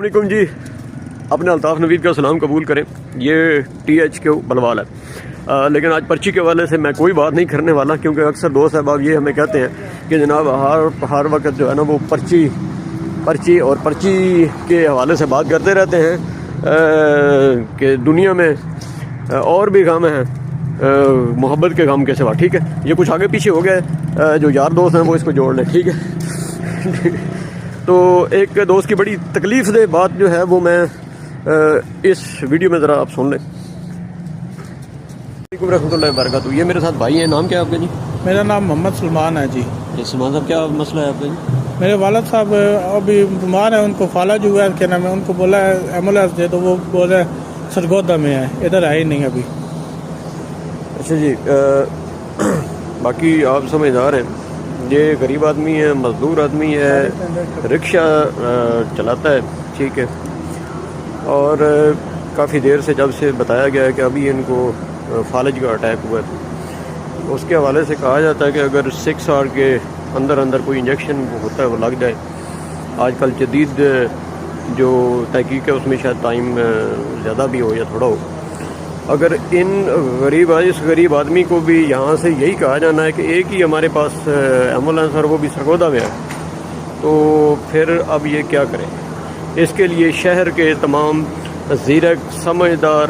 علیکم جی، اپنے الطاف نوید کا سلام قبول کریں. یہ THQ بلوال ہے، لیکن آج پرچی کے حوالے سے میں کوئی بات نہیں کرنے والا، کیونکہ اکثر دوست صاحب یہ ہمیں کہتے ہیں کہ جناب ہر وقت جو ہے نا وہ پرچی اور پرچی کے حوالے سے بات کرتے رہتے ہیں کہ دنیا میں اور بھی کام ہیں محبت کے کام کے سوا. ٹھیک ہے، یہ کچھ آگے پیچھے ہو گئے، جو یار دوست ہیں وہ اس کو جوڑ لیں. ٹھیک ہے. تو ایک دوست کی بڑی تکلیف دہ بات جو ہے وہ میں اس ویڈیو میں ذرا آپ سن لیں. وعلیکم ورحمۃ اللہ وبرکاتہ. یہ میرے ساتھ بھائی ہیں. نام کیا ہے آپ کا جی؟ میرا نام محمد سلمان ہے جی. سلمان صاحب، کیا مسئلہ ہے آپ کا جی؟ میرے والد صاحب ابھی بیمار ہیں، ان کو فالج ہوا ہے. کیا نام ہے، ان کو بولا ہے ایمبولینس دے، تو وہ بول رہے ہیں سرگودا میں ہے، ادھر ہے ہی نہیں ابھی. اچھا جی، باقی آپ سمجھدار ہیں. یہ غریب آدمی ہے، مزدور آدمی ہے، رکشہ چلاتا ہے. ٹھیک ہے، اور کافی دیر سے جب سے بتایا گیا ہے کہ ابھی ان کو فالج کا اٹیک ہوا ہے، اس کے حوالے سے کہا جاتا ہے کہ اگر 6 آور کے اندر کوئی انجیکشن ہوتا ہے وہ لگ جائے. آج کل جدید جو تحقیق ہے اس میں شاید ٹائم زیادہ بھی ہو یا تھوڑا ہو. اگر اس غریب آدمی کو بھی یہاں سے یہی کہا جانا ہے کہ ایک ہی ہمارے پاس ایمبولینس اور وہ بھی سرگودا میں ہے، تو پھر اب یہ کیا کریں؟ اس کے لیے شہر کے تمام زیرک، سمجھدار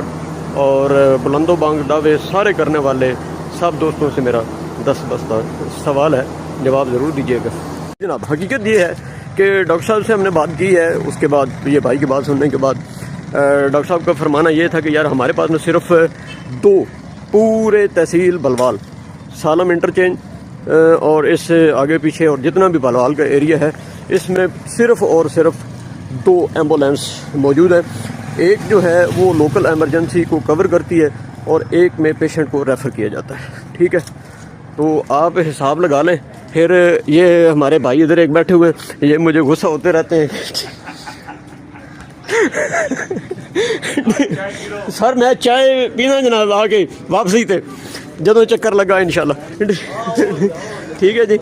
اور بلند و بانگ دعوے سارے کرنے والے سب دوستوں سے میرا دست بستہ سوال ہے، جواب ضرور دیجیے گا. جناب، حقیقت یہ ہے کہ ڈاکٹر صاحب سے ہم نے بات کی ہے. اس کے بعد یہ بھائی کی بات سننے کے بعد ڈاکٹر صاحب کا فرمانا یہ تھا کہ یار ہمارے پاس میں صرف 2 پورے تحصیل بلوال، سالم انٹرچینج اور اس سے آگے پیچھے اور جتنا بھی بلوال کا ایریا ہے، اس میں صرف 2 ایمبولینس موجود ہیں. ایک جو ہے وہ لوکل ایمرجنسی کو کور کرتی ہے اور ایک میں پیشنٹ کو ریفر کیا جاتا ہے. ٹھیک ہے، تو آپ حساب لگا لیں. پھر یہ ہمارے بھائی ادھر ایک بیٹھے ہوئے، یہ مجھے غصہ ہوتے رہتے ہیں. سر میں چائے پینا جناب آ کے واپسی تے جدوں چکر لگا انشاءاللہ. ٹھیک ہے جی.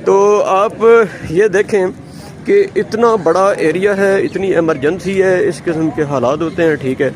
تو آپ یہ دیکھیں کہ اتنا بڑا ایریا ہے، اتنی ایمرجنسی ہے، اس قسم کے حالات ہوتے ہیں. ٹھیک ہے،